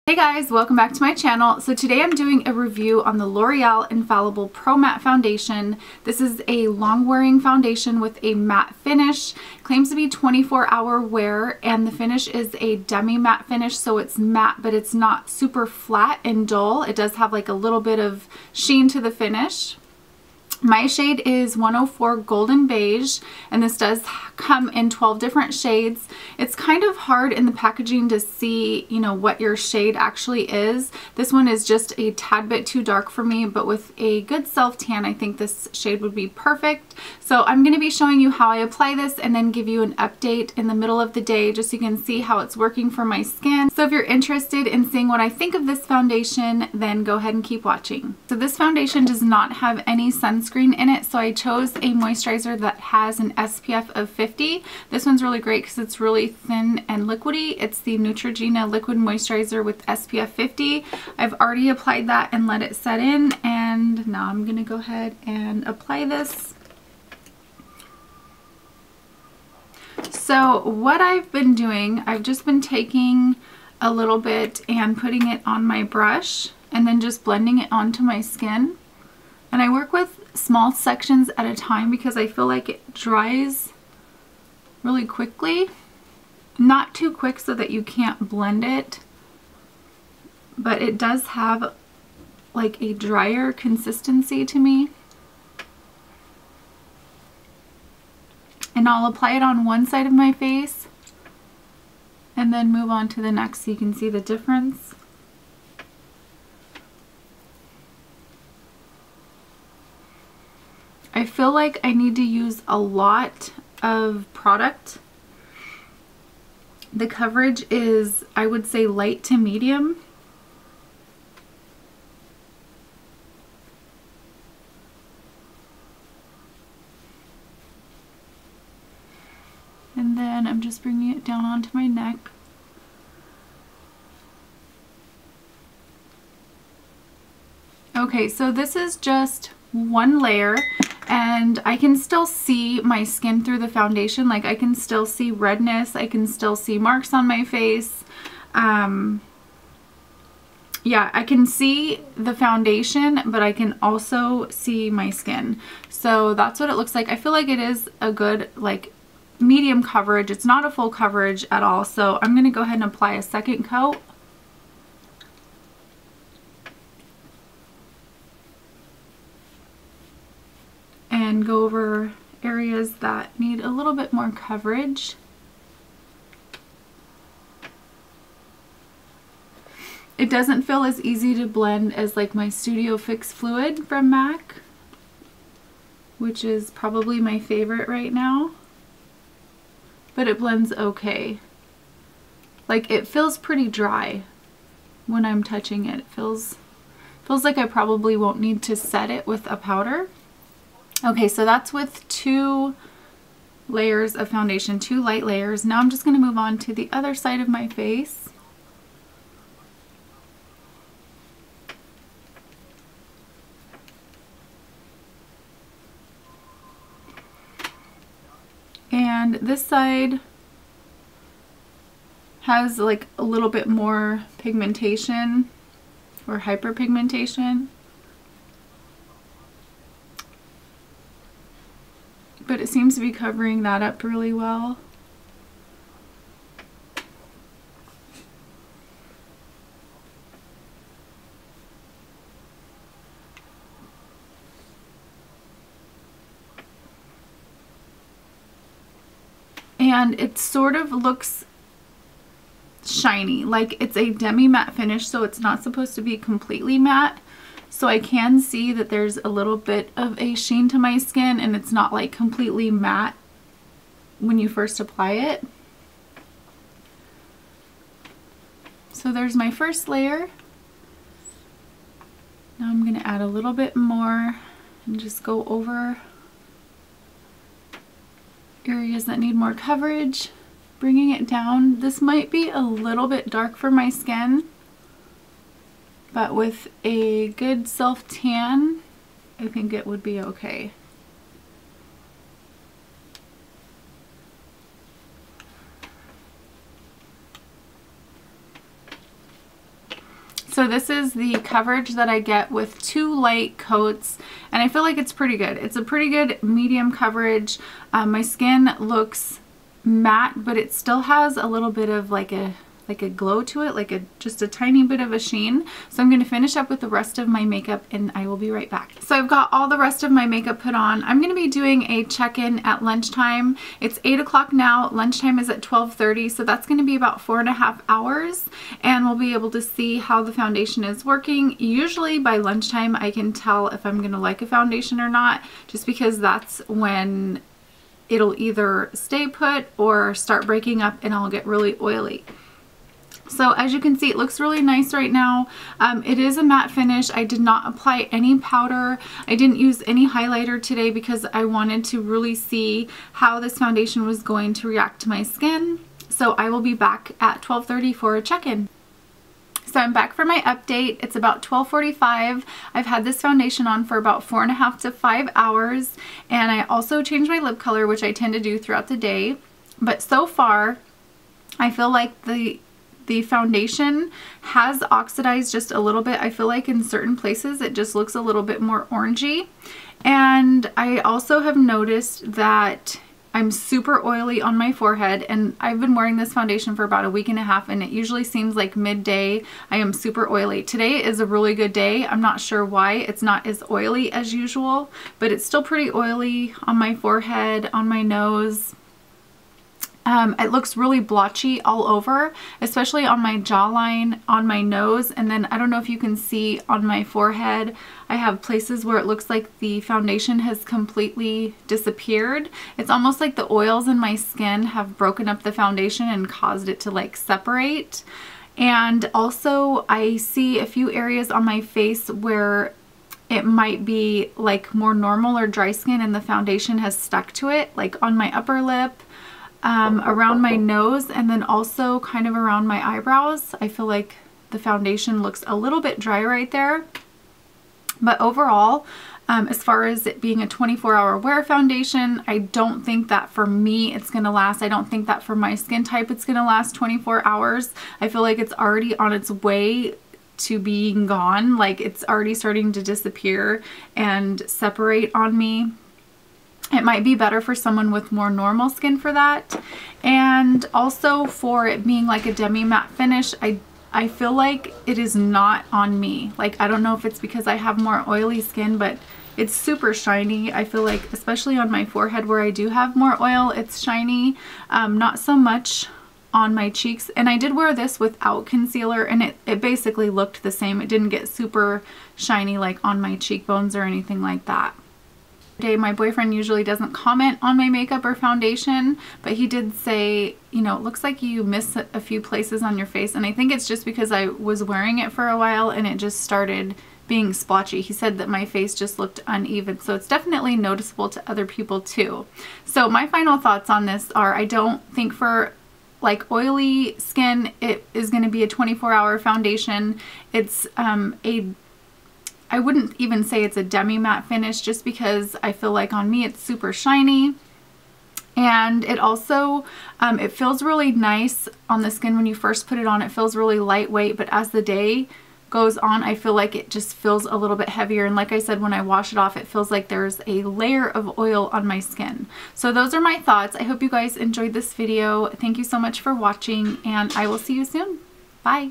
Hey guys, welcome back to my channel. So today I'm doing a review on the L'Oreal Infallible Pro Matte Foundation. This is a long wearing foundation with a matte finish. Claims to be 24-hour wear, and the finish is a demi matte finish, so it's matte but it's not super flat and dull. It does have like a little bit of sheen to the finish. My shade is 104 Golden Beige, and this does come in 12 different shades. It's kind of hard in the packaging to see, what your shade actually is. This one is just a tad bit too dark for me, but with a good self-tan, I think this shade would be perfect. So I'm going to be showing you how I apply this and then give you an update in the middle of the day just so you can see how it's working for my skin. So if you're interested in seeing what I think of this foundation, then go ahead and keep watching. So this foundation does not have any sunscreen in it, so I chose a moisturizer that has an SPF of 50. This one's really great because it's really thin and liquidy. It's the Neutrogena liquid moisturizer with SPF 50. I've already applied that and let it set in, and now I'm gonna go ahead and apply this. So what I've been doing, I've just been taking a little bit and putting it on my brush and then just blending it onto my skin. And I work with small sections at a time because I feel like it dries really quickly. Not too quick so that you can't blend it, but it does have like a drier consistency to me. And I'll apply it on one side of my face and then move on to the next so you can see the difference. I feel like I need to use a lot of product. The coverage is, I would say, light to medium. And then I'm just bringing it down onto my neck. Okay, so this is just one layer, and I can still see my skin through the foundation. Like, I can still see redness, I can still see marks on my face. Yeah, I can see the foundation, but I can also see my skin. So that's what it looks like. I feel like it is a good, like, medium coverage. It's not a full coverage at all. So I'm gonna go ahead and apply a second coat. And go over areas that need a little bit more coverage. It doesn't feel as easy to blend as like my Studio Fix Fluid from MAC, which is probably my favorite right now, but it blends okay. Like, it feels pretty dry when I'm touching it. It feels like I probably won't need to set it with a powder. Okay, so that's with 2 layers of foundation, 2 light layers. Now I'm just going to move on to the other side of my face. And this side has like a little bit more pigmentation or hyperpigmentation. But it seems to be covering that up really well. And it sort of looks shiny, like it's a demi matte finish, so it's not supposed to be completely matte. So I can see that there's a little bit of a sheen to my skin, and it's not like completely matte when you first apply it. So there's my first layer. Now I'm going to add a little bit more and just go over areas that need more coverage, bringing it down. This might be a little bit dark for my skin, but with a good self-tan, I think it would be okay. So this is the coverage that I get with 2 light coats, and I feel like it's pretty good. It's a pretty good medium coverage. My skin looks matte, but it still has a little bit of like a glow to it, like just a tiny bit of a sheen. So I'm going to finish up with the rest of my makeup and I will be right back. So I've got all the rest of my makeup put on. I'm going to be doing a check-in at lunchtime. It's 8 o'clock now. Lunchtime is at 12:30, so that's going to be about 4.5 hours, and we'll be able to see how the foundation is working. Usually by lunchtime I can tell if I'm going to like a foundation or not, just because that's when it'll either stay put or start breaking up and I'll get really oily. So as you can see, it looks really nice right now. It is a matte finish. I did not apply any powder. I didn't use any highlighter today because I wanted to really see how this foundation was going to react to my skin. So I will be back at 12:30 for a check-in. So I'm back for my update. It's about 12:45. I've had this foundation on for about 4.5 to 5 hours, and I also changed my lip color, which I tend to do throughout the day. But so far, I feel like the foundation has oxidized just a little bit. I feel like in certain places it just looks a little bit more orangey. And I also have noticed that I'm super oily on my forehead, and I've been wearing this foundation for about a week and a half, and it usually seems like midday I am super oily. Today is a really good day. I'm not sure why it's not as oily as usual, but it's still pretty oily on my forehead, on my nose. It looks really blotchy all over, especially on my jawline, on my nose, and then I don't know if you can see on my forehead, I have places where it looks like the foundation has completely disappeared. It's almost like the oils in my skin have broken up the foundation and caused it to like separate. And also I see a few areas on my face where it might be like more normal or dry skin and the foundation has stuck to it, like on my upper lip, around my nose, and then also kind of around my eyebrows. I feel like the foundation looks a little bit dry right there. But overall, as far as it being a 24-hour wear foundation, I don't think that for me it's going to last. I don't think that for my skin type it's going to last 24 hours. I feel like it's already on its way to being gone. Like it's already starting to disappear and separate on me. It might be better for someone with more normal skin for that. And also for it being like a demi matte finish, I feel like it is not on me. Like I don't know if it's because I have more oily skin, but it's super shiny. I feel like especially on my forehead where I do have more oil, it's shiny. Not so much on my cheeks. And I did wear this without concealer and it basically looked the same. It didn't get super shiny like on my cheekbones or anything like that. My boyfriend usually doesn't comment on my makeup or foundation, but he did say, you know, it looks like you miss a few places on your face, and I think it's just because I was wearing it for a while and it just started being splotchy. He said that my face just looked uneven, so it's definitely noticeable to other people too. So my final thoughts on this are, I don't think for like oily skin it is going to be a 24-hour foundation. It's I wouldn't even say it's a demi matte finish, just because I feel like on me it's super shiny. And it also, it feels really nice on the skin when you first put it on. It feels really lightweight, but as the day goes on, I feel like it just feels a little bit heavier. And like I said, when I wash it off, it feels like there's a layer of oil on my skin. So those are my thoughts. I hope you guys enjoyed this video. Thank you so much for watching, and I will see you soon. Bye.